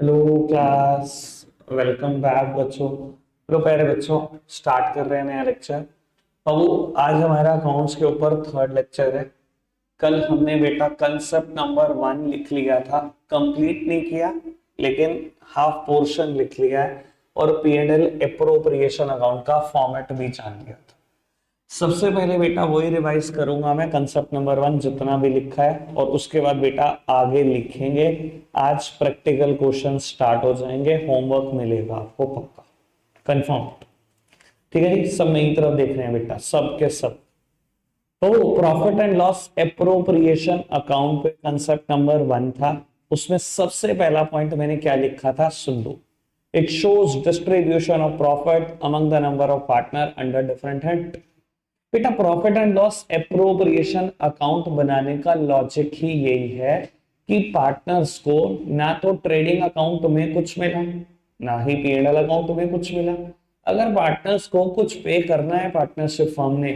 Hello class. Welcome back बच्चों। तो प्यारे बच्चों, स्टार्ट कर रहे हैं नया लेक्चर। अब आज हमारा अकाउंट्स के ऊपर थर्ड लेक्चर है। कल हमने बेटा कंसेप्ट नंबर 1 लिख लिया था, कंप्लीट नहीं किया लेकिन हाफ पोर्शन लिख लिया है, और P and L appropriation account का फॉर्मेट भी जान लिया था। सबसे पहले बेटा वही रिवाइज करूंगा मैं, कंसेप्ट नंबर 1 जितना भी लिखा है, और उसके बाद बेटा आगे लिखेंगे। आज प्रैक्टिकल क्वेश्चन स्टार्ट हो जाएंगे, होमवर्क मिलेगा आपको पक्का, कंफर्म। ठीक है जी, सब मेरी तरफ देख रहे हैं बेटा, सब के सब। तो profit and loss appropriation account पे कंसेप्ट नंबर 1 था। उसमें सबसे पहला पॉइंट मैंने क्या लिखा था, सुन लो। It shows distribution of profit among the number of partner under different head. बेटा profit and loss appropriation account बनाने का लॉजिक ही यही है कि पार्टनर्स को ना तो ट्रेडिंग अकाउंट में कुछ मिला, ना ही पीएनएल अकाउंट में कुछ मिला। अगर पार्टनर्स को कुछ पे करना है पार्टनरशिप फर्म ने,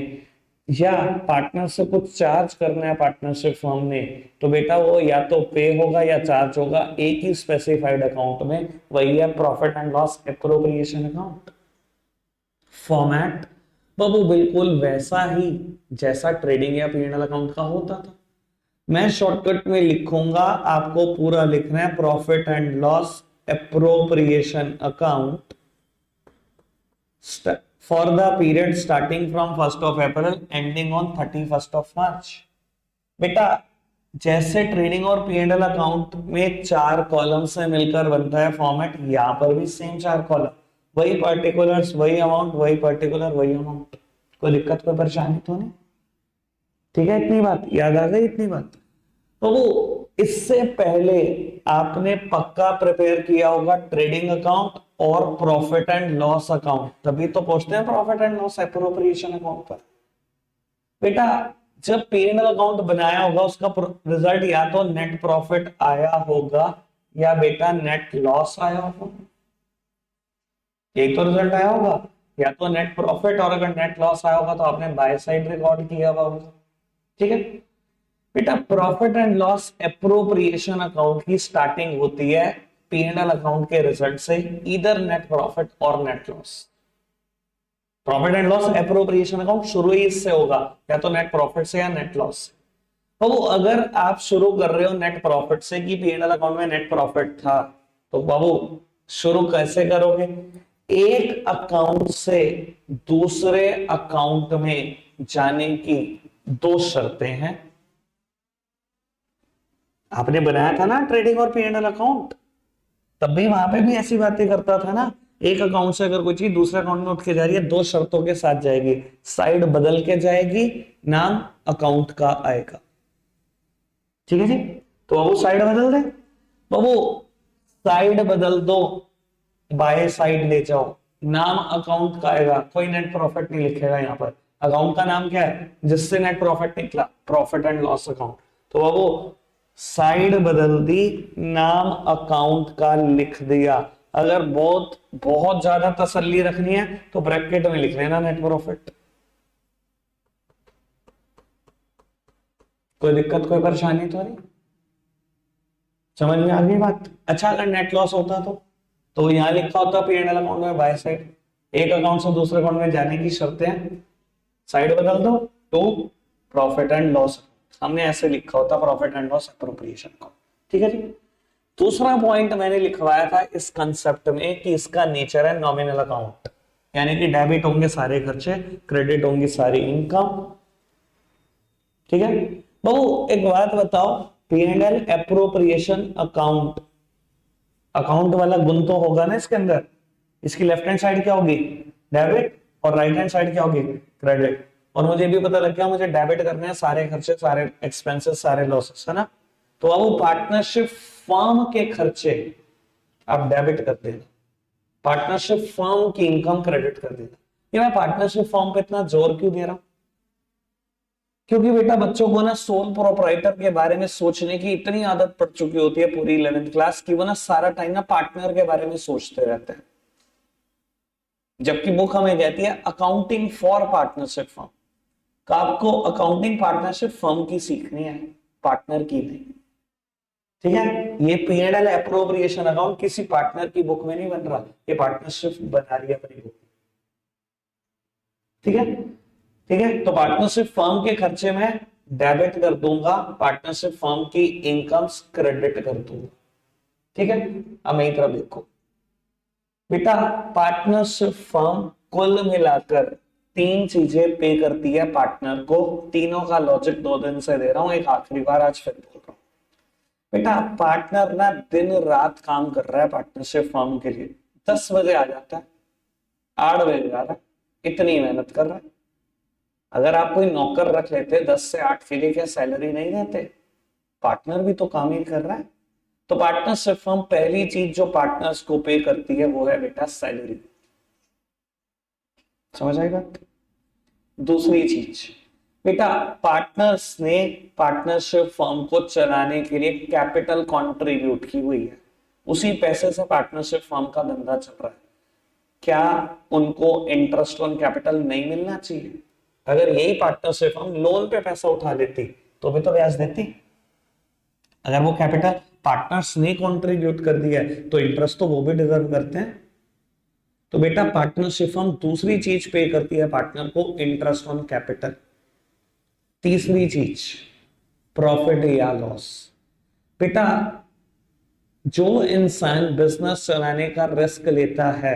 या पार्टनर से कुछ चार्ज करना है पार्टनरशिप फर्म ने, तो बेटा वो या तो पे होगा या चार्ज होगा एक ही स्पेसिफाइड अकाउंट में, वही है profit and loss appropriation account. Format वो बिल्कुल वैसा ही जैसा ट्रेडिंग या पीएनएल अकाउंट का होता था। मैं शॉर्टकट में लिखूंगा, आपको पूरा लिखना है। Profit and loss appropriation account for the period starting from 1 ending on 31 मार्च। बेटा जैसे ट्रेडिंग और पीएनएल अकाउंट में 4 कॉलम से मिलकर बनता है फॉर्मेट, यहां पर भी सेम 4 कॉलम, वही पर्टिकुलर्स वही अमाउंट, वही पर्टिकुलर वही अमाउंट। कोई दिक्कत कोई परेशानी तो नहीं? ठीक है, इतनी बात याद आ गई, इतनी बात। तो वो इससे पहले आपने पक्का प्रिपेयर किया होगा ट्रेडिंग अकाउंट और प्रॉफिट एंड लॉस अकाउंट, तभी तो पूछते हैं profit and loss appropriation account पर। बेटा जब पीएनएल अकाउंट बनाया होगा उसका रिजल्ट या तो नेट प्रॉफिट आया होगा या बेटा नेट लॉस आया होगा। यही तो रिजल्ट आया होगा, या तो नेट प्रॉफिट, और अगर नेट लॉस आया होगा तो आपने बाय साइड रिकॉर्ड किया होगा। ठीक है बेटा, profit and loss appropriation account की स्टार्टिंग होती है पीएनएल अकाउंट के रिजल्ट से, इधर नेट प्रॉफिट और net loss. Profit and loss appropriation account शुरू ही इससे होगा, या तो नेट प्रॉफिट से या नेट लॉस से। तो अगर आप शुरू कर रहे हो नेट प्रॉफिट से कि पीएनएल अकाउंट में नेट प्रॉफिट था, तो बाबू शुरू कैसे करोगे? एक अकाउंट से दूसरे अकाउंट में जाने की 2 शर्तें हैं। आपने बनाया था ना ट्रेडिंग और पीएनएल अकाउंट, तब भी वहां पे भी ऐसी बातें करता था ना। एक अकाउंट से अगर कोई चीज दूसरे अकाउंट में उठ के जा रही है, 2 शर्तों के साथ जाएगी, साइड बदल के जाएगी, नाम अकाउंट का आएगा। ठीक है जी, तो बाबू साइड बदल दे, बाबू साइड बदल दो, बाय साइड ले जाओ, नाम अकाउंट का आएगा, कोई नेट प्रॉफिट नहीं लिखेगा यहाँ पर। अकाउंट का नाम क्या है जिससे नेट प्रॉफिट निकला? Profit and loss account. तो बाबू साइड बदल दी, नाम अकाउंट का लिख दिया। अगर बहुत बहुत ज्यादा तसल्ली रखनी है तो ब्रैकेट में लिख लेना नेट प्रॉफिट। कोई दिक्कत कोई परेशानी तो नहीं? समझ में आ गई बात? अच्छा अगर नेट लॉस होता तो यहां लिखा होता पीएनएल अकाउंट में बाय साइड, एक अकाउंट से दूसरे अकाउंट में जाने की शर्तें, साइड बदल दो टू प्रॉफिट एंड लॉस। हमने ऐसे लिखा होता profit and loss appropriation account. ठीक है जी। दूसरा पॉइंट मैंने लिखवाया था इस कंसेप्ट में कि इसका नेचर है नॉमिनल अकाउंट, यानी कि डेबिट होंगे सारे खर्चे, क्रेडिट होंगी सारी इनकम। ठीक है बाबू, एक बात बताओ, पीएनएल एप्रोप्रिएशन अकाउंट, अकाउंट वाला गुण तो होगा ना इसके अंदर। इसकी लेफ्ट हैंड साइड क्या होगी? डेबिट, और राइट हैंड साइड क्या होगी? क्रेडिट। और मुझे भी पता लग गया मुझे डेबिट करने हैं सारे खर्चे, सारे एक्सपेंसेस, सारे लॉसेस, है ना। तो अब वो पार्टनरशिप फर्म के खर्चे आप डेबिट कर देना, पार्टनरशिप फर्म की इनकम क्रेडिट कर देना। ये मैं पार्टनरशिप फर्म पे इतना जोर क्यों दे रहा हूं? क्योंकि बेटा बच्चों को ना सोल प्रोप्राइटर के बारे में सोचने की इतनी आदत पड़ चुकी होती है पूरी 11th क्लास की, वो ना सारा टाइम ना पार्टनर के बारे में सोचते रहते हैं, जबकि बुक हमें कहती है अकाउंटिंग फॉर पार्टनरशिप फर्म। का आपको अकाउंटिंग पार्टनरशिप फर्म की सीखनी है, पार्टनर की नहीं। ठीक है, ये P&L अप्रोप्रिएशन अकाउंट किसी पार्टनर की बुक में नहीं बन रहा, ये पार्टनरशिप बना रही है अपनी बुक। ठीक है, ठीक है, तो पार्टनरशिप फर्म के खर्चे में डेबिट कर दूंगा, पार्टनरशिप फर्म की इनकम्स क्रेडिट कर दूंगा। ठीक है, अब मेरी तरफ देखो बेटा, पार्टनरशिप फर्म कुल मिलाकर 3 चीजें पे करती है पार्टनर को। तीनों का लॉजिक 2 दिन से दे रहा हूं, एक आखिरी बार आज फिर बोल रहा हूं। बेटा पार्टनर ना दिन रात काम कर रहा है पार्टनरशिप फर्म के लिए, 10 बजे आ जाता है, 8 बजे जा रहा है, इतनी मेहनत कर रहा है। अगर आप कोई नौकर रख लेते 10 से 8 के लिए, क्या सैलरी नहीं देते? पार्टनर भी तो काम ही कर रहा है। तो पार्टनरशिप फर्म पहली चीज जो पार्टनर्स को पे करती है वो है बेटा सैलरी। समझ आएगा? दूसरी चीज बेटा, पार्टनर्स ने पार्टनरशिप फर्म को चलाने के लिए कैपिटल कंट्रीब्यूट की हुई है, उसी पैसे से पार्टनरशिप फर्म का धंधा चल रहा है। क्या उनको इंटरेस्ट ऑन कैपिटल नहीं मिलना चाहिए? अगर यही पार्टनरशिप फर्म लोन पे पैसा उठा लेती तो भी तो ब्याज देती। अगर वो कैपिटल पार्टनर्स ने कंट्रीब्यूट कर दिया है तो इंटरेस्ट तो वो भी डिजर्व करते हैं। तो बेटा पार्टनरशिप फर्म दूसरी चीज पे करती है पार्टनर को, इंटरेस्ट ऑन कैपिटल। तीसरी चीज प्रॉफिट या लॉस। बेटा जो इंसान बिजनेस चलाने का रिस्क लेता है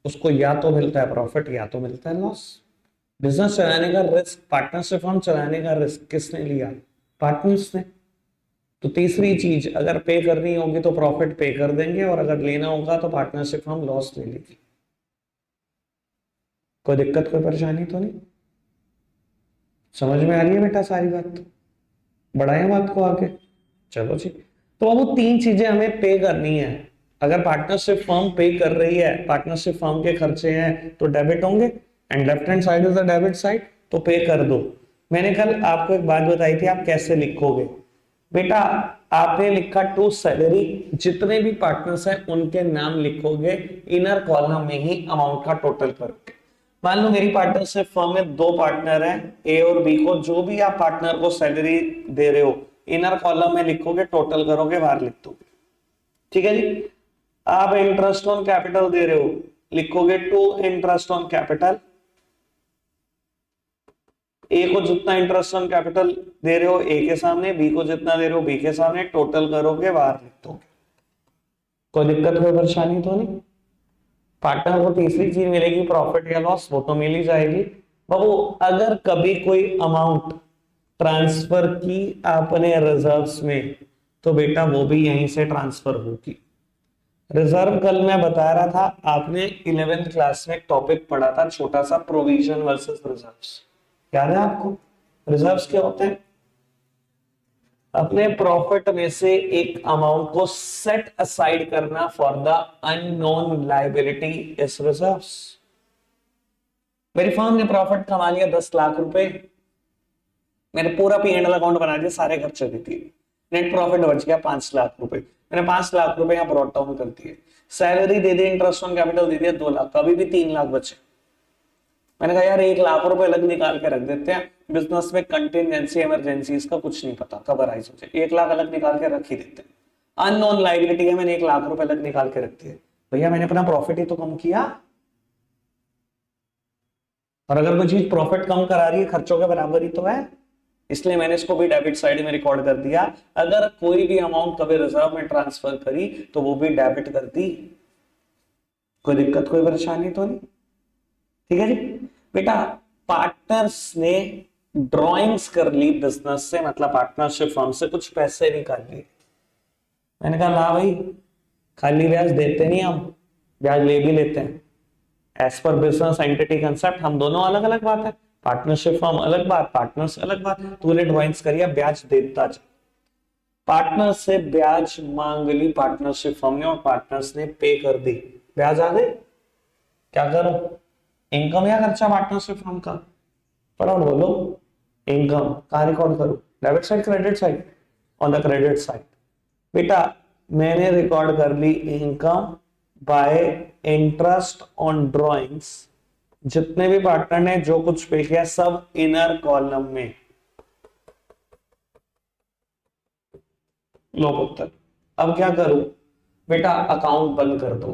उसको या तो मिलता है प्रॉफिट या तो मिलता है लॉस। बिजनेस चलाने का रिस्क, पार्टनरशिप फर्म चलाने का रिस्क किसने लिया? पार्टनर्स ने। तो तीसरी चीज अगर पे करनी होगी तो प्रॉफिट पे कर देंगे, और अगर लेना होगा तो पार्टनरशिप फर्म लॉस ले लेगी। कोई दिक्कत कोई परेशानी तो नहीं? समझ में आ रही है बेटा सारी बात? बढ़ाएं बात को आगे, चलो जी। तो अब वो 3 चीजें हमें पे करनी है। अगर पार्टनरशिप फर्म पे कर रही है, पार्टनरशिप फर्म के खर्चे हैं तो डेबिट होंगे, and left hand side is the debit side, तो पे कर दो। मैंने कल आपको एक बात बताई थी, आप कैसे लिखोगे बेटा? आपने लिखा टू सैलरी, जितने भी पार्टनर्स हैं उनके नाम लिखोगे, इनर कॉलम में ही अमाउंट का टोटल करोगे। मान लो मेरी पार्टनरशिप फर्म में 2 पार्टनर हैं, ए और बी को, जो भी आप पार्टनर को सैलरी दे रहे हो इनर कॉलम में लिखोगे, टोटल करोगे, बाहर लिख दोगे। ठीक है जी। आप इंटरेस्ट ऑन कैपिटल दे रहे हो, लिखोगे टू इंटरेस्ट ऑन कैपिटल। ए को जितना इंटरेस्ट ऑन कैपिटल दे रहे हो ए के सामने, बी को जितना दे रहे हो बी के सामने, टोटल करोगे, बाहर लिख दोगे। कोई दिक्कत कोई परेशानी तो नहीं? पार्टनर को तीसरी चीज मिलेगी प्रॉफिट या लॉस, वो तो मिल ही जाएगी बाबू। अगर कभी कोई अमाउंट ट्रांसफर की आपने रिजर्व्स में तो बेटा वो भी यहीं से ट्रांसफर होगी। रिजर्व कल मैं बता रहा था, आपने 11th क्लास में टॉपिक पढ़ा था छोटा सा, प्रोविजन वर्सेस रिजर्व्स, याद है आपको? रिजर्व्स क्या होते हैं? अपने प्रॉफिट में से एक अमाउंट को सेट असाइड करना for the unknown liability is reserves. मेरी फर्म ने प्रॉफिट कमा लिया 10 लाख रुपए, मैंने पूरा P&L अकाउंट बना दिया, सारे खर्चे दे दिए, नेट प्रॉफिट बच गया 5 लाख रुपए। मैंने 5 लाख रुपए यहां ब्रॉट डाउन कर दिए, सैलरी दे दी, इंटरेस्ट ऑन कैपिटल दे दिया 2 लाख, अभी भी 3 लाख बचे। मैंने कहा यार 1 लाख रुपए अलग निकाल के रख देते हैं, बिजनेस में कंटिजेंसी इमरजेंसीज का कुछ नहीं पता कब अराइज हो जाए, 1 लाख अलग निकाल के रख ही देते हैं। अननोन लायबिलिटी है, मैंने 1 लाख रुपए अलग निकाल के रख दिए, भैया मैंने अपना प्रॉफिट ही तो कम किया। और अगर कोई चीज प्रॉफिट कम करा रही है खर्चों के बराबर ही तो है, इसलिए मैंने इसको भी डेबिट साइड में रिकॉर्ड कर दिया। अगर कोई भी अमाउंट कभी रिजर्व में ट्रांसफर करी तो वो भी डेबिट कर दी। कोई दिक्कत कोई परेशानी तो नहीं? ठीक है जी। बेटा पार्टनर्स ने ड्रॉइंग्स कर ली बिजनेस से, मतलब पार्टनरशिप फर्म से कुछ पैसे निकाल लिए। मैंने कहा ला भाई, खाली ब्याज देते नहीं हम, ब्याज ले भी लेते हैं। As per business entity concept हम दोनों अलग अलग बात है, पार्टनरशिप फर्म अलग बात, पार्टनर्स अलग बात। तूने ड्रॉइंग्स करिया, ब्याज देता जा। पार्टनर से ब्याज मांग ली पार्टनरशिप फर्म ने और पार्टनर्स ने पे कर दी, ब्याज आ गए। क्या करो, इनकम या खर्चा पार्टनरशिप फर्म का? फटाफट बोलो। इनकम कहां रिकॉर्ड करूं? Debit side credit side? On the credit side. बेटा मैंने रिकॉर्ड कर ली income by interest on drawings, जितने भी पार्टनर ने जो कुछ पे किया सब इनर कॉलम में। लो पुत्र अब क्या करूं बेटा, अकाउंट बंद कर दो।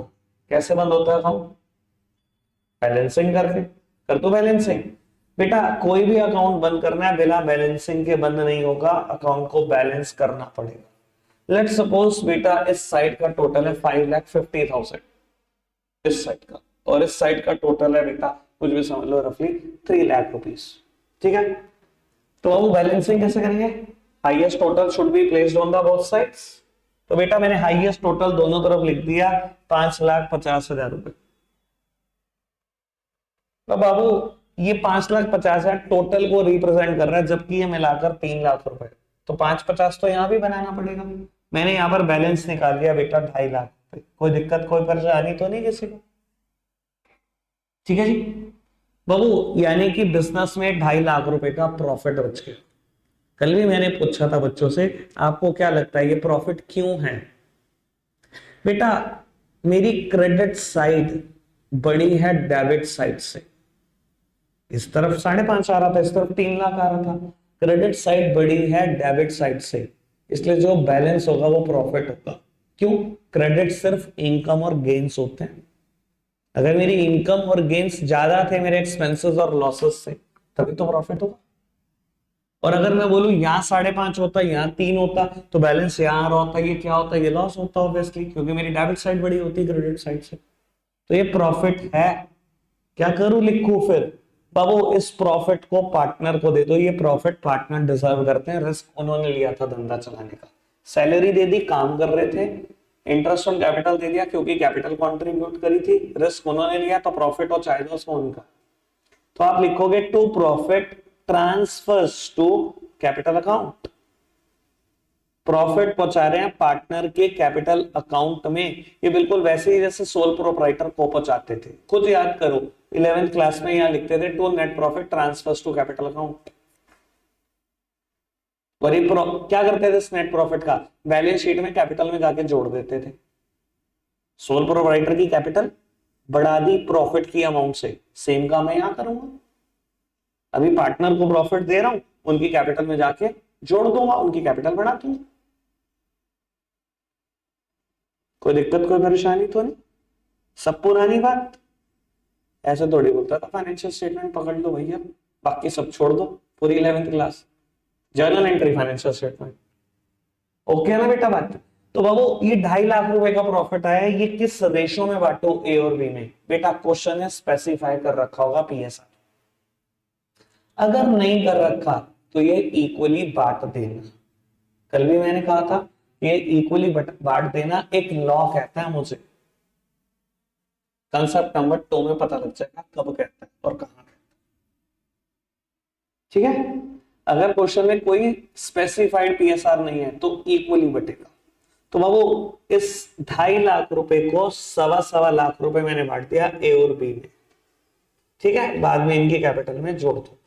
कैसे बंद होता है अकाउंट? बैलेंसिंग करके। कर दो बैलेंसिंग। बेटा कोई भी अकाउंट बंद करना है बिना बैलेंसिंग के बंद नहीं होगा, अकाउंट को बैलेंस करना पड़ेगा। लेट सपोज बेटा इस साइड का टोटल है 5,50,000, इस साइड का, और इस साइड का टोटल है बेटा कुछ भी समझ लो रफली 3,00,000 रुपीज। ठीक है, तो अब बैलेंसिंग कैसे करेंगे? Highest total should be placed on the both sides. तो बेटा मैंने हाईएस्ट टोटल दोनों तरफ लिख दिया, 5,50,000 रुपए। तो बाबू ये 5,50,000 टोटल को रिप्रेजेंट कर रहा है, जबकि ये मिलाकर 3,00,000 रुपए। तो 550 तो यहां भी बनाना पड़ेगा। मैंने यहां पर बैलेंस निकाल दिया बेटा 2,50,000 रुपए। कोई दिक्कत कोई परेशानी तो नहीं किसी को? ठीक है जी बाबू, यानी कि बिजनेस में 2,50,000 रुपए का प्रॉफिट बच गया। कल भी मैंने पूछा था बच्चों से, आपको क्या लगता है ये प्रॉफिट क्यों है? बेटा मेरी क्रेडिट साइड बड़ी है डेबिट साइड से। इस तरफ 5.5 आ रहा था, इस तरफ 3,00,000 आ रहा था। क्रेडिट साइड बड़ी है डेबिट साइड से, इसलिए जो बैलेंस होगा वो प्रॉफिट होगा। क्यों? क्रेडिट सिर्फ इनकम और गेन्स होते हैं। अगर मेरी इनकम और गेन्स ज्यादा थे मेरे एक्सपेंसेस और लॉसेस से, तभी तो प्रॉफिट होगा। और अगर मैं बोलूं यहां 5.5 होता, यहां 3 होता, तो बैलेंस यहां आ रहा होता, ये क्या होता? ये लॉस होता ऑब्वियसली, क्योंकि मेरी डेबिट साइड बड़ी होती क्रेडिट साइड से। तो ये प्रॉफिट है। क्या करूं, लिखूं फिर? बाबू इस प्रॉफिट को पार्टनर को दे दो, ये प्रॉफिट पार्टनर डिजर्व करते हैं, रिस्क उन्होंने लिया था धंधा चलाने का। सैलरी दे दी, काम कर रहे थे। इंटरेस्ट ऑन कैपिटल दे दिया क्योंकि कैपिटल कंट्रीब्यूट करी थी, रिस्क उन्होंने लिया, तो प्रॉफिट हो चाहे दो उसको उनका। तो आप लिखोगे to profit transfers to capital account. Profit पहुंचा रहे हैं पार्टनर के कैपिटल अकाउंट में। ये बिल्कुल वैसे ही जैसे सोल प्रोप्राइटर को पहुंचाते थे। खुद याद करो, 11th क्लास में यहां लिखते थे to net profit transfers to capital account. और ये क्या करते थे इस नेट प्रॉफिट का? बैलेंस शीट में कैपिटल में जाके जोड़ देते थे। सोल प्रोप्राइटर की कैपिटल बढ़ा दी प्रॉफिट की अमाउंट से, सेम काम मैं यहां करूंगा। अभी पार्टनर को प्रॉफिट दे रहा हूं, उनकी कैपिटल में जाके जोड़ दूंगा, उनकी कैपिटल बढ़ा दूंगा। कोई दिक्कत कोई परेशानी तो नहीं? सब पुरानी बात। ऐसे थोड़ी बोलता था फाइनेंशियल स्टेटमेंट पकड़ लो भैया, बाकी सब छोड़ दो, पूरी 11th class journal entry financial statement. Okay ना बेटा बात? तो बाबू ये 2,50,000 रुपए का प्रॉफिट आया है, ये किस रेशो में बांटो, ए और बी में? बेटा क्वेश्चन है स्पेसिफाई कर रखा होगा पीएसआर। अगर नहीं कर रखा तो ये इक्वली बांट देना। कल भी मैंने कहा था ये इक्वली बांट देना एक लॉ कहता है मुझे। कंसेप्ट नंबर 2 में पता लग जाएगा कब कहता है और कहां कहता है। ठीक है, अगर क्वेश्चन में कोई स्पेसिफाइड पीएसआर नहीं है तो इक्वली बटेगा। तो बाबू इस 2,50,000 रुपए को 1,15,15 लाख रुपए मैंने बांट दिया ए और बी में। ठीक है, बाद में इनकी कैपिटल में जोड़ दो।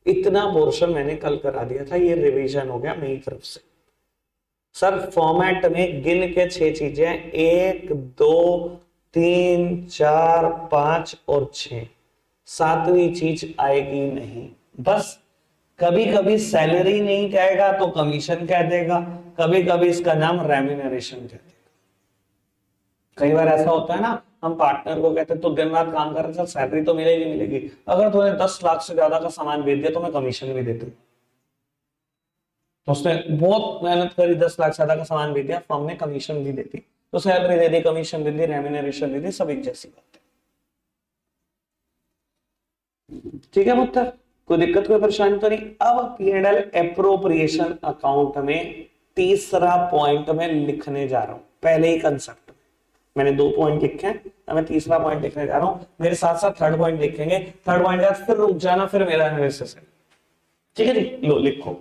इतना पोर्शन मैंने कल करा दिया था, ये रिवीजन हो गया मेरी तरफ से। सर फॉर्मेट में गिन के 6 चीजें, 1 2 3 4 5 और 6, सातवीं चीज आएगी नहीं। बस कभी कभी सैलरी नहीं कहेगा तो कमीशन कह देगा, कभी कभी इसका नाम रेम्यूनरेशन कह देगा। कई बार ऐसा होता है ना, हम पार्टनर को कहते हैं तो दिन रात काम कर रहे हैं, सैलरी तो मिलेगी मिलेगी, अगर तूने 10 लाख से ज्यादा का सामान बेच दिया तो मैं कमीशन भी देती हूँ। तो उसने बहुत मेहनत करी, 10 लाख से ज्यादा का सामान बेच दिया, फर्म ने कमीशन भी देती, तो सैलरी दे दी, कमीशन दे दी, रेम्यूनरेशन दे दी, सब एक जैसी बात है। ठीक है पुत्र, कोई दिक्कत कोई परेशानी तो नहीं? अब P&L एप्रोप्रिएशन अकाउंट में तीसरा पॉइंट में लिखने जा रहा हूं, पहले ही कंसेप्ट। मैंने 2 पॉइंट लिखे हैं, अब मैं तीसरा पॉइंट लिखने जा रहा हूं, मेरे साथ साथ थर्ड पॉइंट लिखेंगे। थर्ड पॉइंट का फिर रुक जाना, फिर मेरा एनालिसिस है। ठीक है जी, लो लिखो।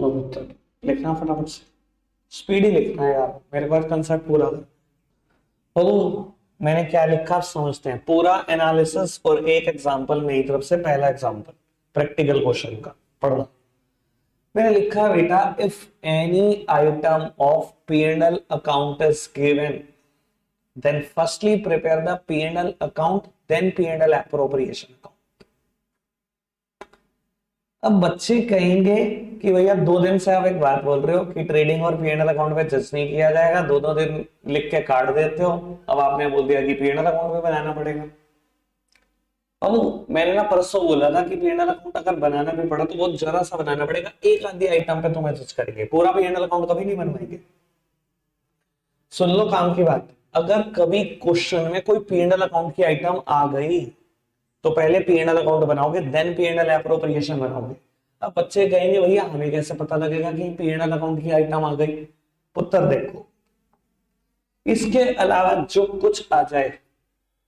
लो मित्र, लिखना फटाफट से, स्पीड ही लिखना है यार, मेरे पास कंसेप्ट पूरा था। तो मैंने क्या लिखा आप समझते हैं, पूरा एनालिसिस और एक एग्जांपल मेरी तरफ से, पहला एग्जांपल प्रैक्टिकल क्वेश्चन का पढ़ना। मैंने लिखा बेटा, if any item of P&L account is given, then firstly prepare the P&L account, then P&L appropriation account। अब बच्चे कहेंगे कि भैया 2 दिन से आप एक बात बोल रहे हो कि ट्रेडिंग और P&L अकाउंट पे जज नहीं किया जाएगा, 2-2 दिन लिख के काट देते हो, अब आपने बोल दिया कि P&L अकाउंट पे बनाना पड़ेगा। अब मैंने ना परसों बोला था कि P&L अकाउंट अगर बनाना भी पड़ा तो बहुत जरा सा बनाना पड़ेगा, एक आधी आइटम पे तुम्हें जज करेंगे, पूरा P&L अकाउंट कभी नहीं बनवाएंगे। सुन लो काम की बात, अगर कभी क्वेश्चन में कोई P&L अकाउंट की आइटम आ गई तो पहले P&L अकाउंट बनाओगे, देन P&L एप्रोप्रिएशन बनाओगे। अब बच्चे कहेंगे भैया हमें कैसे पता लगेगा कि P&L अकाउंट की आइटम आ गई? उत्तर देखो, इसके अलावा जो कुछ आ जाए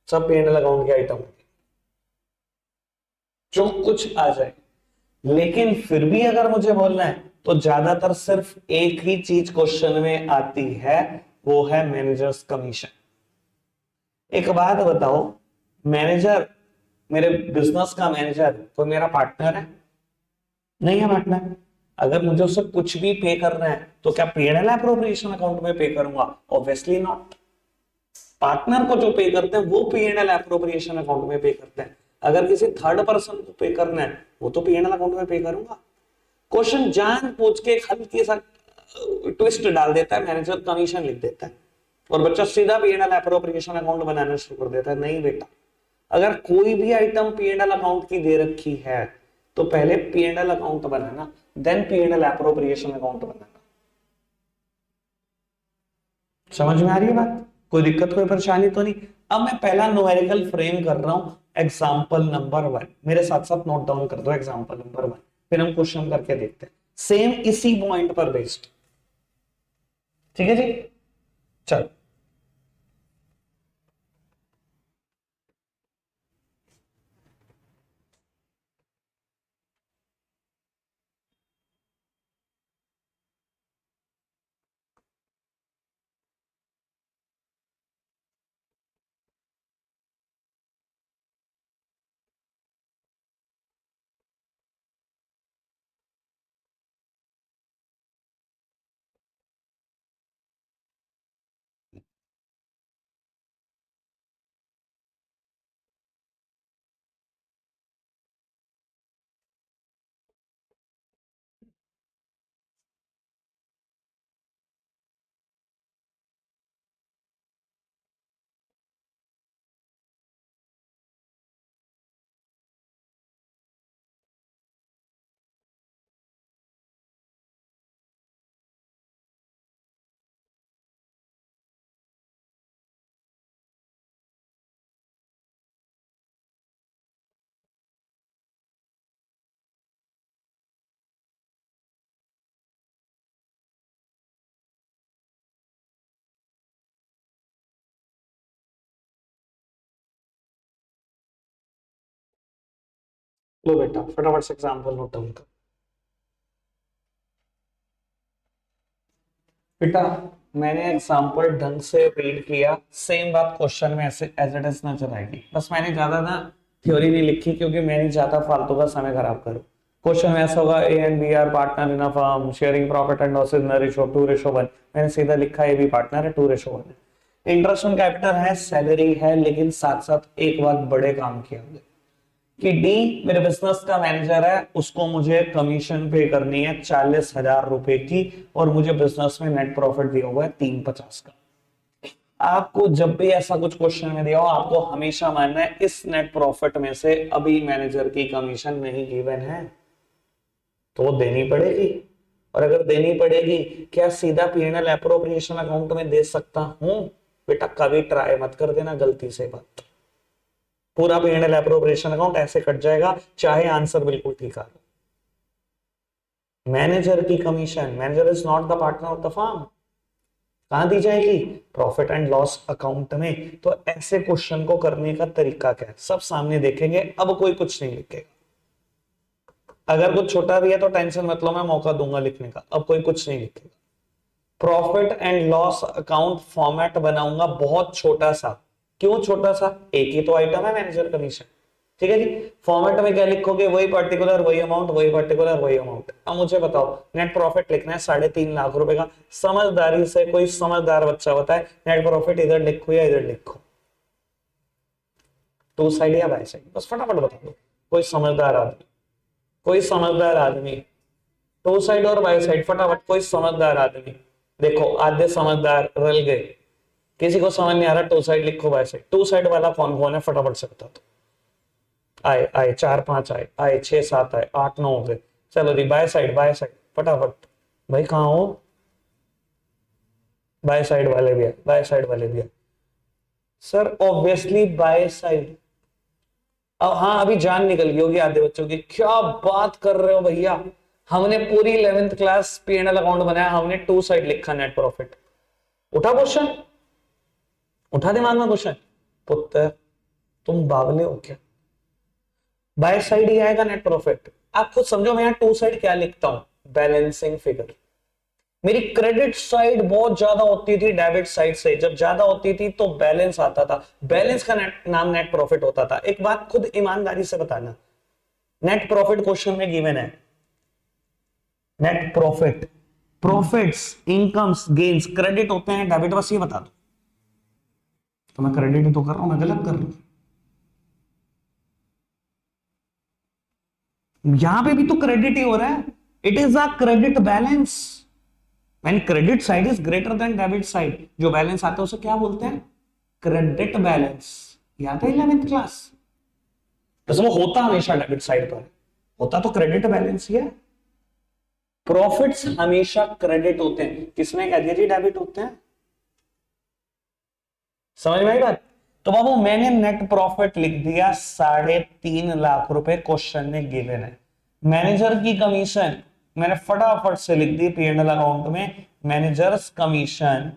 सब P&L अकाउंट की आइटम होगी, जो कुछ आ जाए। लेकिन फिर भी अगर मुझे बोलना है तो ज्यादातर सिर्फ एक ही चीज क्वेश्चन में आती है, वो है मैनेजर्स कमीशन। एक बात बताओ, मैनेजर, मेरे बिजनेस का मैनेजर तो मेरा पार्टनर है? नहीं है पार्टनर। अगर मुझे उससे कुछ भी पे करना है तो क्या P&L एप्रोप्रिएशन अकाउंट में पे करूंगा? Obviously not. पार्टनर को जो पे करते हैं वो P&L एप्रोप्रिएशन अकाउंट में पे करते हैं, अगर किसी थर्ड पर्सन को पे करना है वो तो P&L अकाउंट में पे करूंगा। क्वेश्चन जान पूछ के हल्की सा ट्विस्ट डाल देता है, मैनेजर कमीशन लिख देता है और बच्चा सीधा P&L एप्रोप्रिएशन अकाउंट बनाना शुरू कर देता है। नहीं बेटा, अगर कोई भी आइटम P&L अकाउंट की दे रखी है तो पहले P&L अकाउंट बनाना, देन P&L एप्रोप्रिएशन अकाउंट बनाना। समझ में आ रही है बात? कोई दिक्कत कोई परेशानी तो नहीं? अब मैं पहला न्यूमेरिकल फ्रेम कर रहा हूं, एग्जांपल नंबर 1, मेरे साथ साथ नोट डाउन कर दो एग्जांपल नंबर 1, फिर हम क्वेश्चन करके देखते हैं सेम इसी पॉइंट पर बेस्ड। ठीक है जी, चल। लो बेटा फटाफट से एग्जांपल नोट डाउन कर। बेटा मैंने एग्जांपल ढंग से रीड किया, सेम बात क्वेश्चन में ऐसे एज इट इज नजर आएगी, बस मैंने ज्यादा ना थ्योरी नहीं लिखी क्योंकि मैं नहीं चाहता फालतू का समय खराब करूं। क्वेश्चन में ऐसा होगा, A and B are partner in a firm, sharing profit and loss in ratio 2:1। मैंने सीधा लिखा ए भी पार्टनर है, 2:1 है। इंटरेस्ट ऑन कैपिटल है, सैलरी है, लेकिन साथ साथ एक बात बड़े काम किया हमने कि डी मेरे बिजनेस का मैनेजर है, उसको मुझे कमीशन पे करनी है 40,000 रुपए की, और मुझे बिजनेस में नेट प्रॉफिट दिया हुआ है 350 का। आपको जब भी ऐसा कुछ क्वेश्चन में दिया हो, आपको हमेशा मानना है इस नेट प्रॉफिट में से अभी मैनेजर की कमीशन नहीं गिवन है तो देनी पड़ेगी। और अगर देनी पड़ेगी, क्या सीधा P&L एप्रोप्रिएशन अकाउंट में दे सकता हूं? बेटा कभी ट्राई मत कर देना गलती से बात, पूरा P&L एप्रोप्रिएशन अकाउंट ऐसे कट जाएगा चाहे आंसर बिल्कुल ठीक आ रहा। मैनेजर की commission, manager is not the partner of the firm, कहां दी जाएगी? प्रॉफिट एंड लॉस अकाउंट में। तो ऐसे क्वेश्चन को करने का तरीका क्या है, सब सामने देखेंगे, अब कोई कुछ नहीं लिखेगा। अगर कुछ छोटा भी है तो टेंशन मत लो, मैं मौका दूंगा लिखने का। अब कोई कुछ नहीं लिखेगा। Profit and loss account format बनाऊंगा बहुत छोटा सा। क्यों छोटा सा? एक ही तो आइटम है, मैनेजर कमीशन। ठीक है जी। फॉर्मेट में क्या लिखोगे? वही पर्टिकुलर, वही अमाउंट, वही पर्टिकुलर, वही अमाउंट। अब मुझे बताओ, नेट प्रॉफिट लिखना है 3.5 लाख रुपए का। समझदारी से कोई समझदार बच्चा होता है, नेट प्रॉफिट इधर लिखो या इधर लिखो, टू साइड या बाय साइड, बस फटाफट बता दो। कोई समझदार आदमी, कोई समझदार आदमी, टू साइड और बाय साइड, फटाफट कोई समझदार आदमी। देखो आधे समझदार रल गए, किसी को समझ नहीं आ रहा, टू साइड लिखो बाय साइड। टू साइड वाला कौन कौन है फटाफट से बता दो। आए आए, 4 5 आए, आए 6 7 आए, 8 9 हो गए। चलो जी, बाय साइड, बाय साइड फटाफट। भाई कहाँ हो? बाय साइड वाले भी है, बाय साइड वाले भी है सर, ऑब्वियसली बाय साइड। अब हाँ, अभी जान निकल गई होगी आधे बच्चों की, क्या बात कर रहे हो भैया, हमने पूरी 11th क्लास P&L अकाउंट बनाया, हमने टू साइड लिखा नेट प्रॉफिट। उठा क्वेश्चन, उठा दिमाग में क्वेश्चन। पुत्र तुम बावले हो क्या? बाय साइड ही आएगा नेट प्रॉफिट। आप खुद समझो, मैं यहाँ टू साइड क्या लिखता हूं? Balancing figure. मेरी क्रेडिट साइड बहुत ज्यादा होती थी डेबिट साइड से, जब ज्यादा होती थी तो बैलेंस आता था, बैलेंस का नाम नेट प्रॉफिट होता था। एक बात खुद ईमानदारी से बताना, नेट प्रॉफिट क्वेश्चन में गिवन है, net profit, profits, incomes, gains credit होते हैं डेबिट, बस ये बता दो। तो मैं क्रेडिट ही तो कर रहा हूं, मैं गलत कर रहा हूं? यहां पे भी तो क्रेडिट ही हो रहा है, it is a credit balance. When credit side is greater then debit side, जो बैलेंस आता है उसे क्या बोलते हैं? Credit balance. याद है 11th क्लास? वैसे वो होता हमेशा डेबिट साइड पर, होता तो क्रेडिट बैलेंस ही है। प्रॉफिट्स हमेशा क्रेडिट होते हैं, किसने कह दिया जी डेबिट होते हैं? समझ में आई बात? तो बाबू मैंने नेट प्रॉफिट लिख दिया 3.5 लाख रुपए, क्वेश्चन में गिवन है। मैनेजर की कमीशन मैंने फटाफट से लिख दी P&L अकाउंट में, मैनेजर्स कमीशन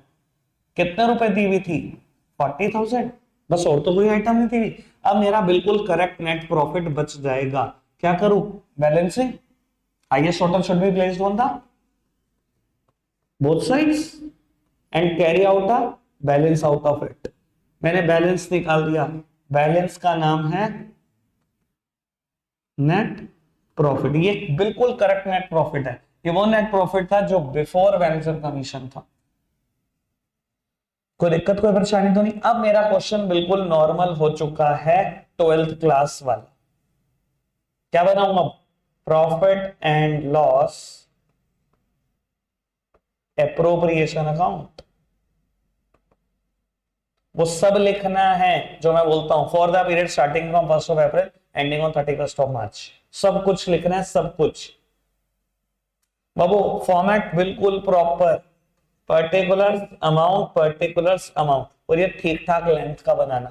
कितने रुपए दी हुई थी? 40,000, बस, और तो कोई आइटम नहीं थी। अब मेरा बिल्कुल करेक्ट नेट प्रॉफिट बच जाएगा। क्या करूं? Balancing, highest total should be placed on the both sides and carry out a balance out of it. मैंने बैलेंस निकाल दिया, बैलेंस का नाम है नेट प्रॉफिट। ये बिल्कुल करेक्ट नेट प्रॉफिट है। ये वो नेट प्रॉफिट था जो बिफोर मैनेजर कमीशन था। कोई दिक्कत, कोई परेशानी तो नहीं? अब मेरा क्वेश्चन बिल्कुल नॉर्मल हो चुका है, 12th क्लास वाला। क्या बनाऊंगा? Profit and loss appropriation account. वो सब लिखना है जो मैं बोलता हूं, for the period starting from 1st of April ending on 31st of March. सब कुछ लिखना है, सब कुछ। बाबू फॉर्मेट बिल्कुल proper, particular amount, particulars amount, और ये ठीक ठाक लेंथ का बनाना,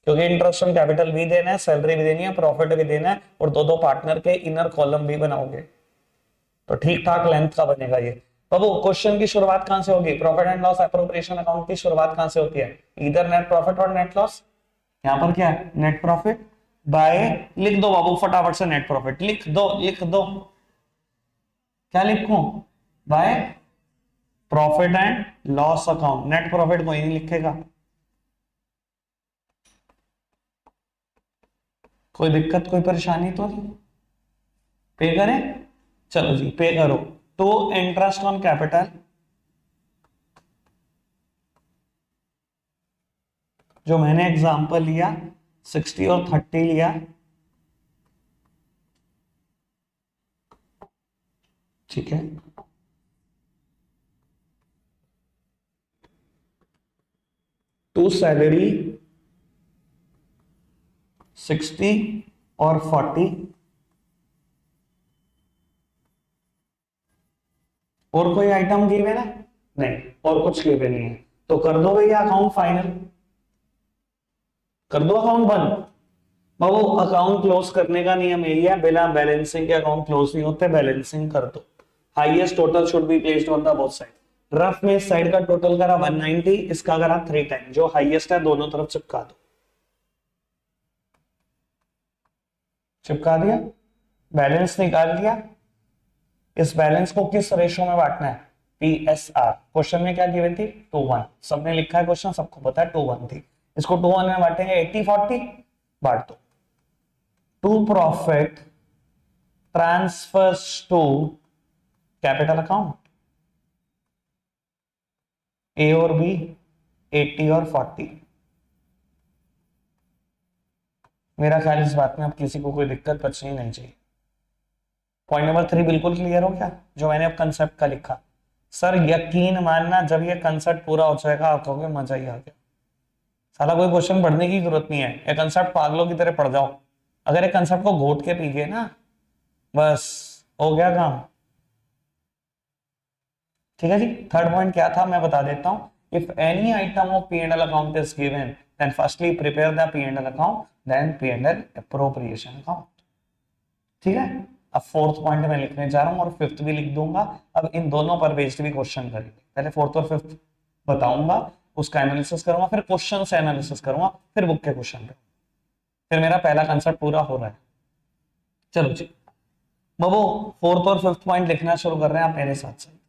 क्योंकि इंटरेस्ट ऑन कैपिटल भी देना है, सैलरी भी देनी है, प्रॉफिट भी देना है, और दो दो पार्टनर के इनर कॉलम भी बनाओगे, तो ठीक ठाक लेंथ का बनेगा ये। बाबू क्वेश्चन की शुरुआत कहां से होगी? Profit and loss appropriation account की शुरुआत कहां से होती है? इधर नेट प्रॉफिट और नेट लॉस। यहां पर क्या है? नेट प्रॉफिट बाय, लिख दो बाबू फटाफट से, नेट प्रॉफिट लिख दो, लिख दो। क्या लिखूं? By profit and loss account. Net profit कोई नहीं लिखेगा। कोई दिक्कत, कोई परेशानी तो नहीं? पे करें? चलो जी, पे करो। तो इंटरेस्ट ऑन कैपिटल, जो मैंने एग्जांपल लिया 60 और 30 लिया, ठीक है। टू सैलरी 60 और 40, और कोई आइटम गिवन है? नहीं, और कुछ गिवन नहीं है, तो कर दो भैया अकाउंट फाइनल, कर दो अकाउंट बंद। बाबू अकाउंट क्लोज करने का नियम यही है, बिना बैलेंसिंग के अकाउंट क्लोज नहीं होते, बैलेंसिंग कर दो। Highest total should be placed on the both side. Rough में इस साइड का टोटल करा 190, इसका करा 3 टाइम, जो हाईएस्ट है दोनों तरफ चिपका दो। चिपका दिया? बैलेंस निकाल लिया। इस बैलेंस को किस रेशो में बांटना है? PSR। क्वेश्चन में क्या गिवन थी? 2:1। सबने लिखा है क्वेश्चन, सबको पता है 2:1 थी। इसको 2:1 में बांटेंगे, 80-40 बांट दो। To profit transfers to capital account, A और बी 80 और 40। मेरा ख्याल इस बात में अब किसी को कोई दिक्कत बचनी नहीं चाहिए। पॉइंट नंबर 3 बिल्कुल क्लियर हो गया जो मैंने अब कंसेप्ट का लिखा? सर यकीन मानना, जब ये कंसेप्ट पूरा हो जाएगा आप कहोगे मजा ही आ गया, साला कोई क्वेश्चन पढ़ने की जरूरत नहीं है, ये कंसेप्ट पागलों की तरह पढ़ जाओ। अगर ये कंसेप्ट को घोट के पी गए ना, बस हो गया काम। ठीक है जी। थर्ड पॉइंट क्या था मैं बता देता हूं। If any item of P&L account is given then firstly prepare the P&L account then P&L appropriation account. ठीक है। अब फोर्थ पॉइंट मैं लिखने जा रहा हूं और फिफ्थ भी लिख दूंगा। अब इन दोनों पर बेस्ड भी क्वेश्चन करेंगे। पहले फोर्थ और फिफ्थ बताऊंगा, उसका एनालिसिस करूंगा, फिर क्वेश्चन से एनालिसिस करूंगा, फिर बुक के क्वेश्चन पे। फिर मेरा पहला कंसेप्ट पूरा हो रहा है। चलो जी बाबू, फोर्थ और फिफ्थ पॉइंट लिखना शुरू कर रहे हैं आप मेरे साथ साथ।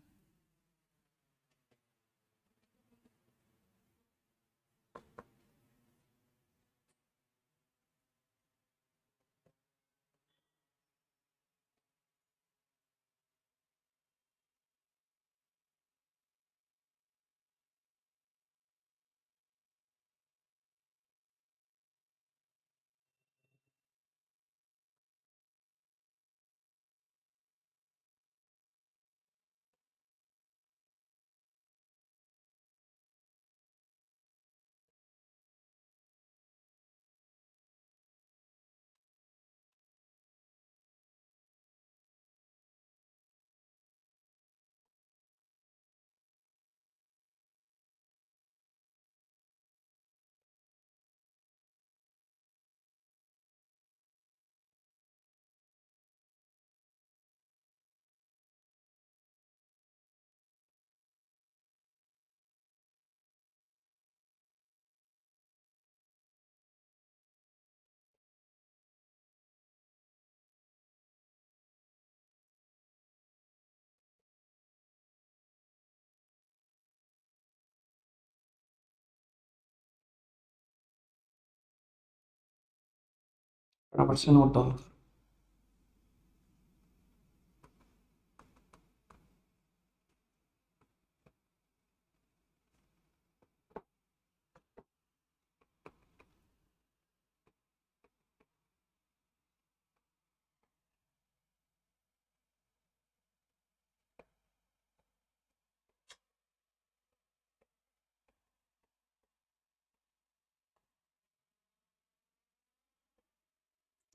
फटाफट से नोट डाउन।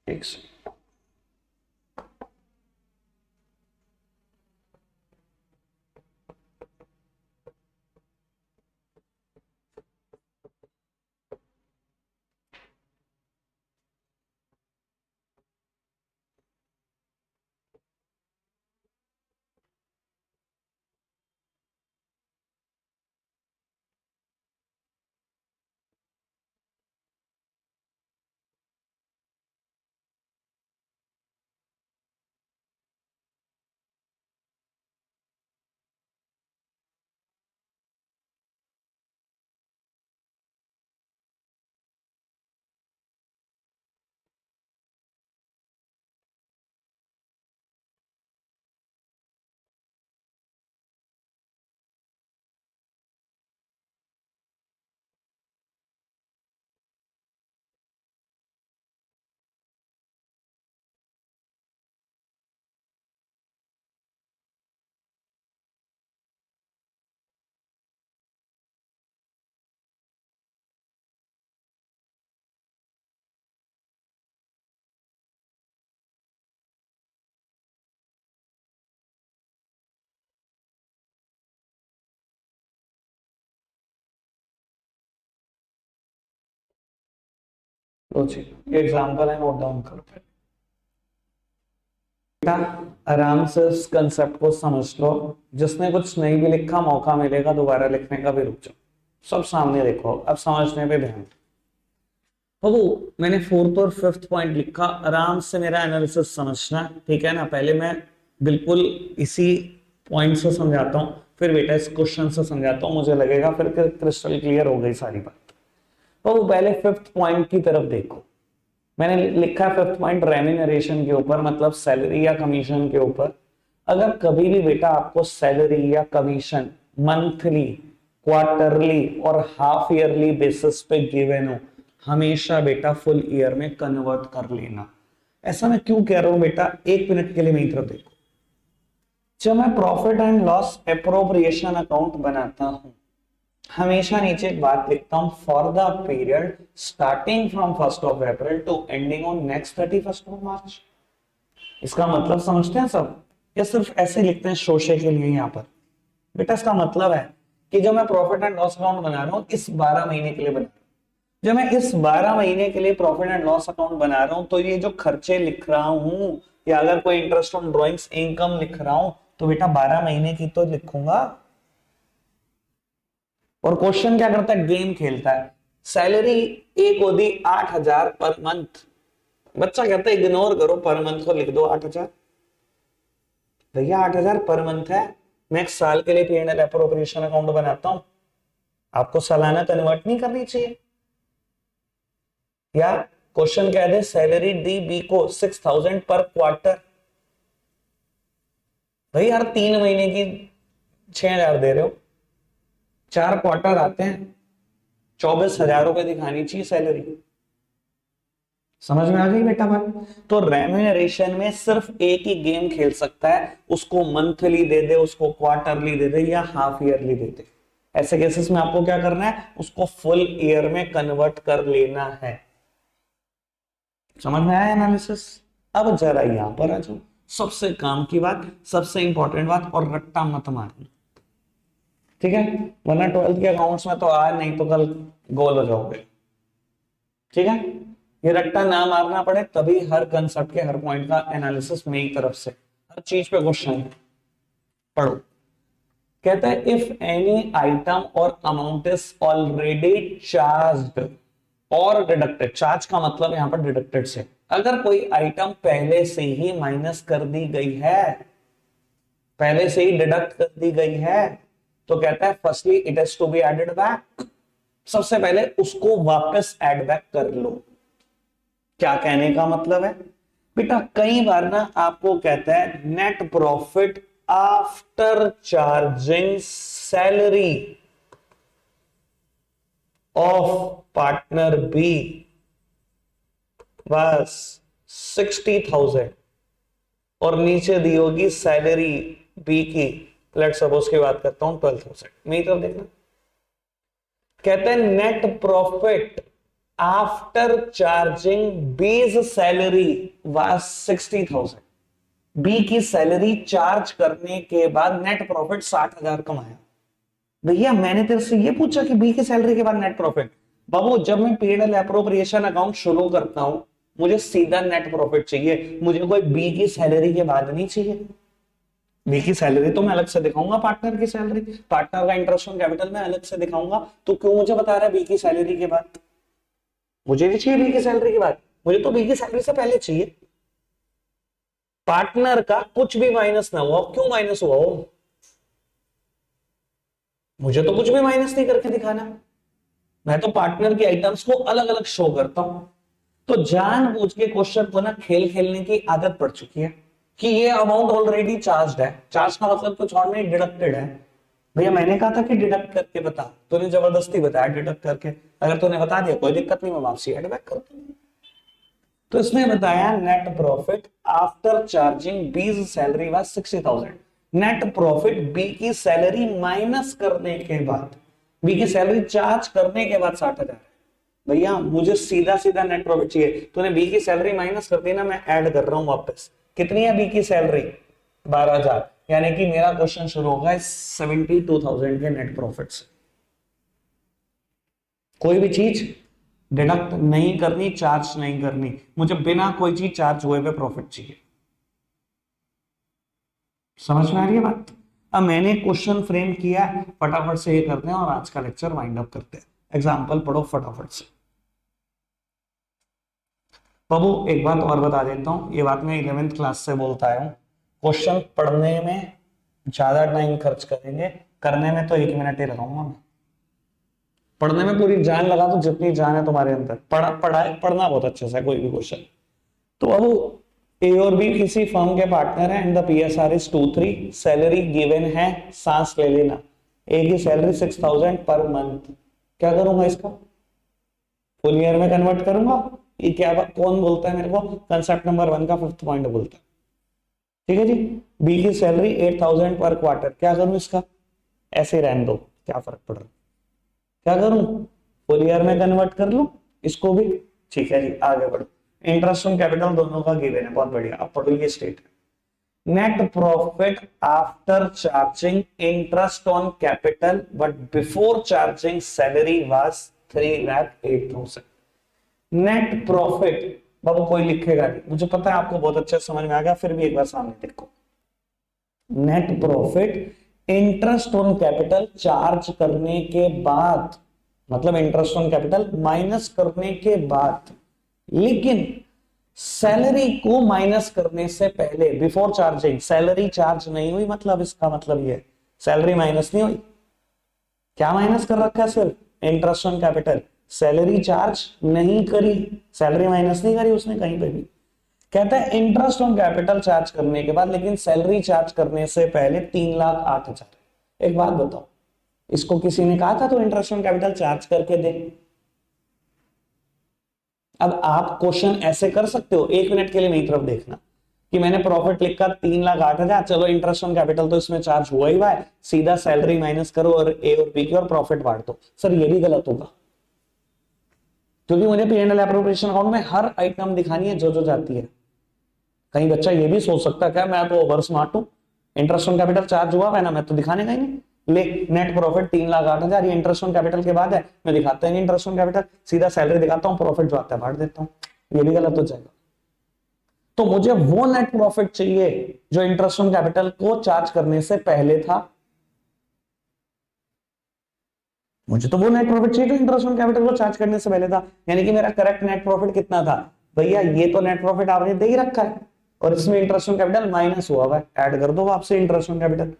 एक सेकंड। लो जी, ये एग्जांपल है, नोट डाउन करो बेटा। आराम से इस कंसेप्ट को समझ लो। जिसने कुछ नहीं भी लिखा मौका मिलेगा दोबारा लिखने का भी, रुक जाओ। सब सामने देखो, अब समझने पे ध्यान। तो वो मैंने फोर्थ और फिफ्थ पॉइंट लिखा, आराम से मेरा एनालिसिस समझना, ठीक है ना। पहले मैं बिल्कुल इसी पॉइंट से समझाता हूँ, फिर बेटा इस क्वेश्चन से समझाता हूँ, मुझे लगेगा फिर क्रिस्टल क्लियर हो गई सारी बात। तो वो पहले फिफ्थ पॉइंट की तरफ देखो, मैंने लिखा है फिफ्थ पॉइंट रेम्यूनरेशन के ऊपर, मतलब सैलरी या कमीशन के ऊपर। अगर कभी भी बेटा आपको सैलरी या कमीशन मंथली, क्वार्टरली और हाफ ईयरली बेसिस पे गिवन हो, हमेशा बेटा फुल ईयर में कन्वर्ट कर लेना। ऐसा मैं क्यों कह रहा हूं बेटा, एक मिनट के लिए मेरी तरफ देखो। जब मैं profit and loss appropriation account बनाता हूं, हमेशा नीचे एक बात लिखता हूं, for the period starting from 1 April to ending on next 31 March. इसका मतलब समझते हैं सब, या सिर्फ ऐसे लिखते हैं शोशे के लिए यहाँ पर? बेटा इसका मतलब है कि जो मैं प्रॉफिट एंड लॉस अकाउंट बना रहा हूं इस 12 महीने के लिए बना रहा हूं, जब मैं इस 12 महीने के लिए प्रॉफिट एंड लॉस अकाउंट बना रहा हूं, तो ये जो खर्चे लिख रहा हूं, या अगर कोई इंटरेस्ट ऑन ड्रॉइंग्स इनकम लिख रहा हूं, तो बेटा 12 महीने की तो लिखूंगा। और क्वेश्चन क्या करता है, गेम खेलता है। सैलरी एक होती 8,000 पर मंथ, बच्चा कहता है इग्नोर करो पर मंथ को, लिख दो 8,000। भैया 8,000 पर मंथ है, मैं एक साल के लिए पी&एल अप्रोप्रिएशन अकाउंट बनाता हूं, आपको सालाना कन्वर्ट नहीं करनी चाहिए? या क्वेश्चन कह दे सैलरी दी बी को 6,000 पर क्वार्टर, भाई हर 3 महीने की 6,000 दे रहे हो, 4 क्वार्टर आते हैं, 24,000 रुपए दिखानी चाहिए सैलरी। समझ में आ गई बेटा बात? तो रेम्यूनरेशन में सिर्फ एक ही गेम खेल सकता है, उसको मंथली दे दे, उसको क्वार्टरली दे दे, या हाफ ईयरली दे दे। ऐसे केसेस में आपको क्या करना है, उसको फुल ईयर में कन्वर्ट कर लेना है। समझ में आया एनालिसिस? अब जरा यहां पर आ जाओ, सबसे काम की बात, सबसे इंपॉर्टेंट बात, और रट्टा मत मारना, ठीक है? वरना 12th के अकाउंट्स में तो आज नहीं तो कल गोल हो जाओगे, ठीक है? ये रट्टा ना मारना पड़े, तभी हर कंसेप्ट के हर पॉइंट का एनालिसिस मेरी तरफ से, हर चीज पे क्वेश्चन पढ़ो। कहता है इफ एनी आइटम और अमाउंट इज ऑलरेडी चार्ज्ड और डिडक्टेड, चार्ज का मतलब यहां पर डिडक्टेड से, अगर कोई आइटम पहले से ही माइनस कर दी गई है, पहले से ही डिडक्ट कर दी गई है, तो कहता है firstly it has to be added back, सबसे पहले उसको वापस ऐड बैक कर लो। क्या कहने का मतलब है बेटा, कई बार ना आपको कहता है net profit after charging salary of partner B बस 60,000, और नीचे दी होगी सैलरी बी की, लेट सपोज की बात करता हूं 12,000। मेरी तरफ देखना, कहते हैं net profit after charging B's salary was 60,000, B की सैलरी चार्ज करने के बाद नेट प्रॉफिट 60,000 कमाया। भैया मैंने तेरे से ये पूछा कि बी की सैलरी के बाद नेट प्रॉफिट? बाबू जब मैं पी&एल अप्रोप्रिएशन अकाउंट शुरू करता हूं, मुझे सीधा नेट प्रॉफिट चाहिए, मुझे कोई बी की सैलरी के बाद नहीं चाहिए। बी की सैलरी तो मैं अलग से दिखाऊंगा, पार्टनर की सैलरी, पार्टनर का इंटरेस्ट ऑन कैपिटल में अलग से दिखाऊंगा, तो क्यों मुझे बता रहा है बी की सैलरी के बाद? मुझे नहीं चाहिए बी की सैलरी के बाद, मुझे तो बी की सैलरी से पहले चाहिए। पार्टनर का कुछ भी माइनस ना हुआ, क्यों माइनस हुआ हो? मुझे तो कुछ भी माइनस नहीं करके दिखाना, मैं तो पार्टनर की आइटम्स को अलग अलग शो करता हूं। तो जानबूझ के क्वेश्चन को ना खेल खेलने की आदत पड़ चुकी है कि ये अमाउंट ऑलरेडी चार्ज है, चार्ज का मतलब कुछ और नहीं, डिडक्टेड है। भैया मैंने कहा था कि डिडक्ट करके बता, तूने जबरदस्ती बताया डिडक्ट करके, अगर तूने बता दिया कोई दिक्कत नहीं, मैं वापसी एड बैक कर दूंगा। तो इसमें बताया net profit after charging B's salary was 60,000, net profit B की सैलरी माइनस करने के बाद, बी की सैलरी चार्ज करने के बाद 60,000। भैया मुझे सीधा सीधा नेट प्रॉफिट चाहिए, तूने बी की सैलरी माइनस कर दी ना, मैं ऐड कर रहा हूं वापस। कितनी है बी की सैलरी? 12,000, यानी कि मेरा क्वेश्चन शुरू होगा 72,000 के नेट प्रॉफिट से। कोई भी चीज डिडक्ट नहीं करनी, चार्ज नहीं करनी, मुझे बिना कोई चीज चार्ज हुए पे प्रॉफिट चाहिए। समझ में आ रही है बात? अब मैंने क्वेश्चन फ्रेम किया, फटाफट से ये करते हैं और आज का लेक्चर वाइंड अप करते हैं। एग्जाम्पल पढ़ो फटाफट से। बाबू एक बात और बता देता हूँ, ये बात मैं 11th क्लास से बोलता आया हूँ। क्वेश्चन पढ़ने में ज्यादा टाइम खर्च करेंगे, करने में तो 1 मिनट ही लगाऊंगा मैं। पढ़ने में पूरी जान लगा दो, जितनी जान है तुम्हारे अंदर। पढ़ना बहुत अच्छे से कोई भी क्वेश्चन। तो अब ए और बी किसी फर्म के पार्टनर है and the PSR is 2-3, salary given है, सांस ले लेना। ए की सैलरी 6,000 पर मंथ। क्या करूंगा इसका? फुल ईयर में कन्वर्ट करूंगा। ये क्या कौन बोलता है मेरे को? कंसेप्ट नंबर 1 का 5th पॉइंट बोलता है। ठीक है जी। बी की सैलरी 8,000 पर क्वार्टर। क्या करूं इसका? ऐसे रहने दो, क्या फर्क पड़ रहा? क्या करूं? फुल ईयर में कन्वर्ट कर लूं इसको भी। ठीक है जी, आगे बढ़ो। इंटरेस्ट ऑन कैपिटल दोनों का गिवन है, बहुत बढ़िया। अब पढ़ो ये state. Net profit after charging interest on capital but before charging salary was 3,08,000। Net profit, बाबू कोई लिखेगा नहीं, मुझे पता है आपको बहुत अच्छे समझ में आ गया, फिर भी एक बार सामने देखो। Net profit interest on capital charge करने के बाद, मतलब इंटरेस्ट ऑन कैपिटल माइनस करने के बाद, लेकिन सैलरी को माइनस करने से पहले, बिफोर चार्जिंग। सैलरी चार्ज नहीं हुई, मतलब इसका मतलब ये सैलरी माइनस नहीं हुई। क्या माइनस कर रखा है? सिर्फ interest on capital. Salary charge नहीं करी, सैलरी माइनस नहीं करी उसने कहीं पे भी। कहता है इंटरेस्ट ऑन कैपिटल चार्ज करने के बाद, लेकिन सैलरी चार्ज करने से पहले 3,08,000। एक बात बताओ, इसको किसी ने कहा था तो इंटरेस्ट ऑन कैपिटल चार्ज करके दे? अब आप क्वेश्चन ऐसे कर सकते हो, 1 मिनट के लिए मेरी तरफ देखना, कि मैंने प्रॉफिट लिखा 3,08,000, चलो इंटरेस्ट ऑन कैपिटल तो इसमें चार्ज हुआ ही हुआ है, सीधा सैलरी माइनस करो और ए और बी की और प्रॉफिट बांट दो। सर ये भी गलत होगा, क्योंकि मुझे P&L एप्रोप्रिएशन अकाउंट में हर आइटम दिखानी है जो जो जाती है। कहीं बच्चा ये भी सोच सकता है क्या मैं तो ओवर स्मार्ट हूं, इंटरेस्ट ऑन कैपिटल चार्ज हुआ है ना, मैं तो दिखाने का ही नहीं। ले, नेट प्रॉफिट 3,08,000, ये इंटरेस्ट ऑन कैपिटल के बाद है, मैं दिखाता ही नहीं इंटरेस्ट ऑन कैपिटल, सीधा सैलरी दिखाता हूँ, प्रॉफिट जो आता है बांट देता हूँ। ये भी गलत हो जाएगा। तो मुझे वो नेट प्रॉफिट चाहिए जो इंटरेस्ट ऑन कैपिटल को चार्ज करने से पहले था। मुझे तो वो नेट प्रॉफिट चाहिए जो इंटरेस्ट ऑन कैपिटल को चार्ज करने से पहले था। यानी कि मेरा करेक्ट नेट प्रॉफिट कितना था? भैया ये तो नेट प्रॉफिट आपने दे ही रखा है और इसमें इंटरेस्ट ऑन कैपिटल माइनस हुआ है, ऐड कर दो आपसे इंटरेस्ट ऑन कैपिटल।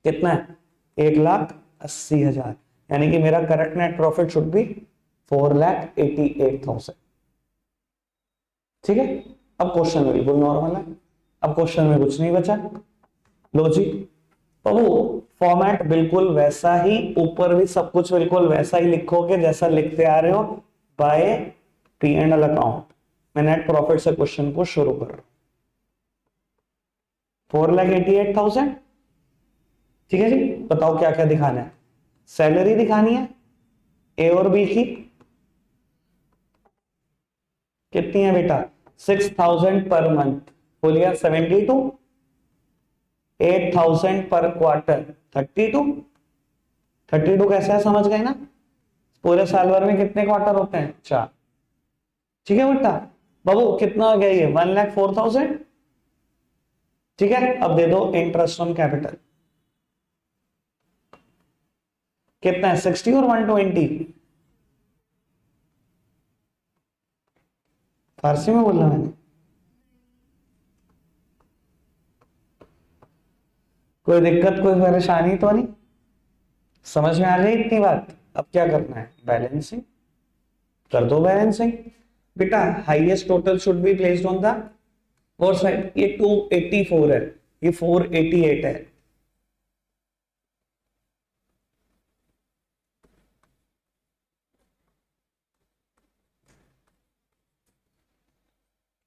कितना है? 1,80,000। यानी कि मेरा correct net profit should be 4,88,000। ठीक है। अब क्वेश्चन में बिल्कुल नॉर्मल है, अब क्वेश्चन में कुछ नहीं बचा। लो जी, तो वो फॉर्मेट बिल्कुल वैसा ही, ऊपर भी सब कुछ बिल्कुल वैसा ही लिखोगे जैसा लिखते आ रहे हो बाय P&L अकाउंट। मैं नेट प्रॉफिट से क्वेश्चन को शुरू कर रहा हूं। 4,88,000। ठीक है जी, बताओ क्या क्या दिखाना है? सैलरी दिखानी है ए और बी की। कितनी है बेटा? 6,000 पर मंथ। बोलिए 72। 8,000 पर क्वार्टर 32। 32 कैसे है, समझ गए ना? पूरे साल भर में कितने क्वार्टर होते हैं? 4। ठीक है बेटा। बाबू कितना हो गया ये? 1,04,000। ठीक है, अब दे दो इंटरेस्ट ऑन कैपिटल। कितना है? 60 और 120। फारसी में बोलना मैंने? कोई दिक्कत कोई परेशानी तो नहीं? समझ में आ गई इतनी बात? अब क्या करना है? बैलेंसिंग कर दो। बैलेंसिंग बेटा, highest total should be placed on the और साइड। ये 284 है, ये 488 है।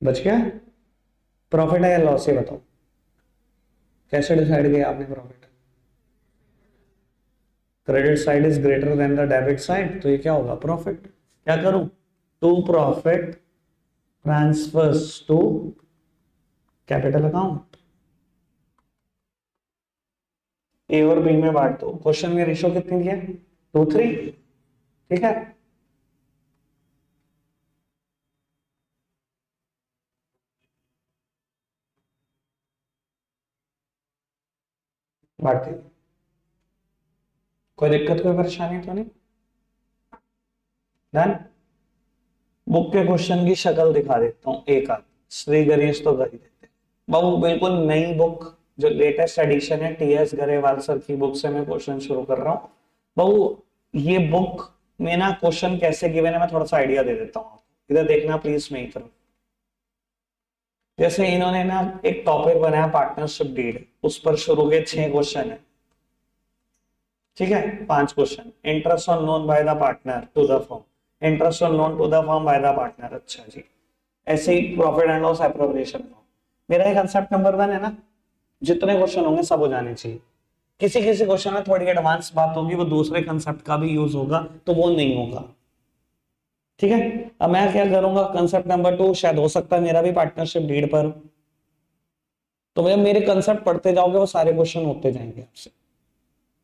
बच गया? प्रॉफिट है या लॉस है बताओ? कैसे डिसाइड किया आपने profit? Credit side is greater than the debit side, तो ये क्या होगा? प्रॉफिट। क्या करूं? To profit transfers to capital account. A और बी में बांट दो। क्वेश्चन में रेशियो कितनी दिया? 2:3। ठीक है, बांट दे। कोई दिक्कत कोई परेशानी तो नहीं? डन। बुक के क्वेश्चन की शक्ल दिखा देता हूँ एक आध, श्री गणेश तो कर ही देते बाबू। बिल्कुल नई बुक जो लेटेस्ट एडिशन है टीएस गरेवाल सर की बुक से मैं क्वेश्चन शुरू कर रहा हूँ बाबू। ये बुक में ना क्वेश्चन कैसे गिवन है मैं थोड़ा सा आइडिया दे देता हूँ, इधर देखना प्लीज मेरी तरफ। जैसे इन्होंने ना एक टॉपिक बनाया पार्टनरशिप डीड, उस पर शुरू के 6 क्वेश्चन है, ठीक है 5 question. Interest on loan by the partner to the firm, interest on loan to the firm by the partner, अच्छा जी। ऐसे ही प्रॉफिट एंड लॉस एप्रोप्रिएशन। मेरा ये कंसेप्ट नंबर 1 है ना, जितने क्वेश्चन होंगे सब हो जाने चाहिए। किसी किसी क्वेश्चन में थोड़ी एडवांस बात होगी, वो दूसरे कंसेप्ट का भी यूज होगा तो वो नहीं होगा, ठीक है। अब मैं क्या करूंगा, कंसेप्ट नंबर 2 शायद हो सकता है मेरा भी पार्टनरशिप डीड पर, तो भैया मेरे कंसेप्ट पढ़ते जाओगे वो सारे क्वेश्चन होते जाएंगे आपसे,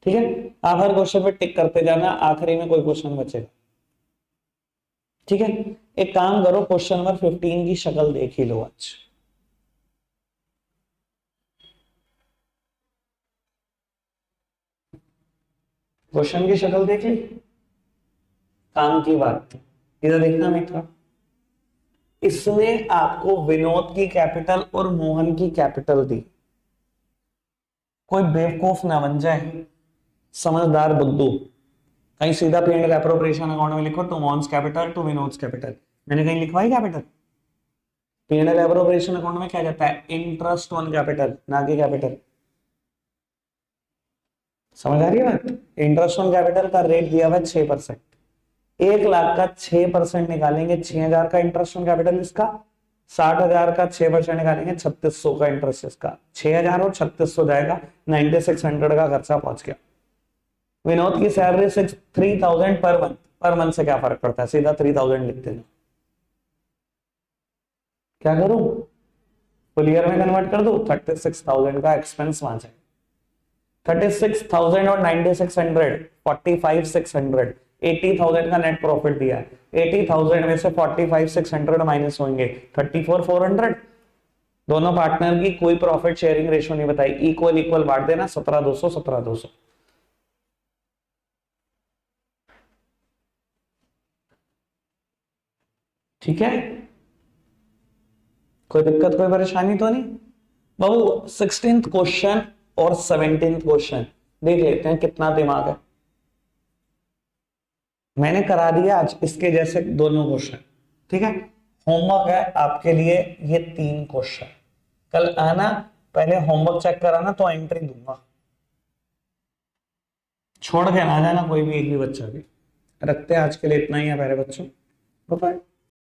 ठीक है। आप हर क्वेश्चन पे टिक करते जाना, आखिरी में कोई क्वेश्चन बचेगा, ठीक है। एक काम करो, क्वेश्चन नंबर 15 की शक्ल देख ही लो आज। क्वेश्चन की शक्ल देख ली, काम की बात, इधर देखना मित्रा। इसने आपको विनोद की कैपिटल और मोहन की कैपिटल दी। कोई बेवकूफ ना बन जाए, समझदार बुद्धू कहीं सीधा पी एंड एप्रोप्रिएशन अकाउंट में लिखो to Mohan's capital to Vinod's capital, मैंने कहीं लिखवाई capital. P and appropriation account में क्या जाता है, इंटरेस्ट ऑन कैपिटल, ना कि कैपिटल। समझ आ रही है बात। इंटरेस्ट ऑन कैपिटल का रेट दिया हुआ है 6%। 1 लाख का 6% निकालेंगे 6,000 का इंटरेस्ट ऑन कैपिटल इसका, 60,000 का 6% निकालेंगे 3600 का इंटरेस्ट इसका, 6,000 और 3600 जाएगा, 9600 का खर्चा पहुंच गया। विनोद की salary 3,000 per month, per month से क्या फर्क पड़ता है, सीधा 3,000 लिखते हैं। क्या करूं, फुल ईयर में कन्वर्ट कर दूं, 36,000 का एक्सपेंस वहां जाए। 36,000 और 9600, 45,600, 80,000 का नेट प्रॉफिट दिया है। 80,000 में से 45,600 माइनस होंगे 34,400। दोनों पार्टनर की कोई प्रॉफिट शेयरिंग रेशियो नहीं बताई, इक्वल इक्वल बांट देना, 17,200 17,200, ठीक है। कोई दिक्कत कोई परेशानी तो नहीं बाबू। 16th क्वेश्चन और 17th क्वेश्चन देख लेते हैं कितना दिमाग है। मैंने करा दिया आज इसके जैसे दोनों क्वेश्चन, ठीक है। होमवर्क है आपके लिए ये 3 क्वेश्चन, कल आना, पहले होमवर्क चेक कराना तो एंट्री दूंगा, छोड़ के ना जाना कोई भी एक भी बच्चा भी। रखते हैं आज के लिए इतना ही है प्यारे बच्चों, बाय।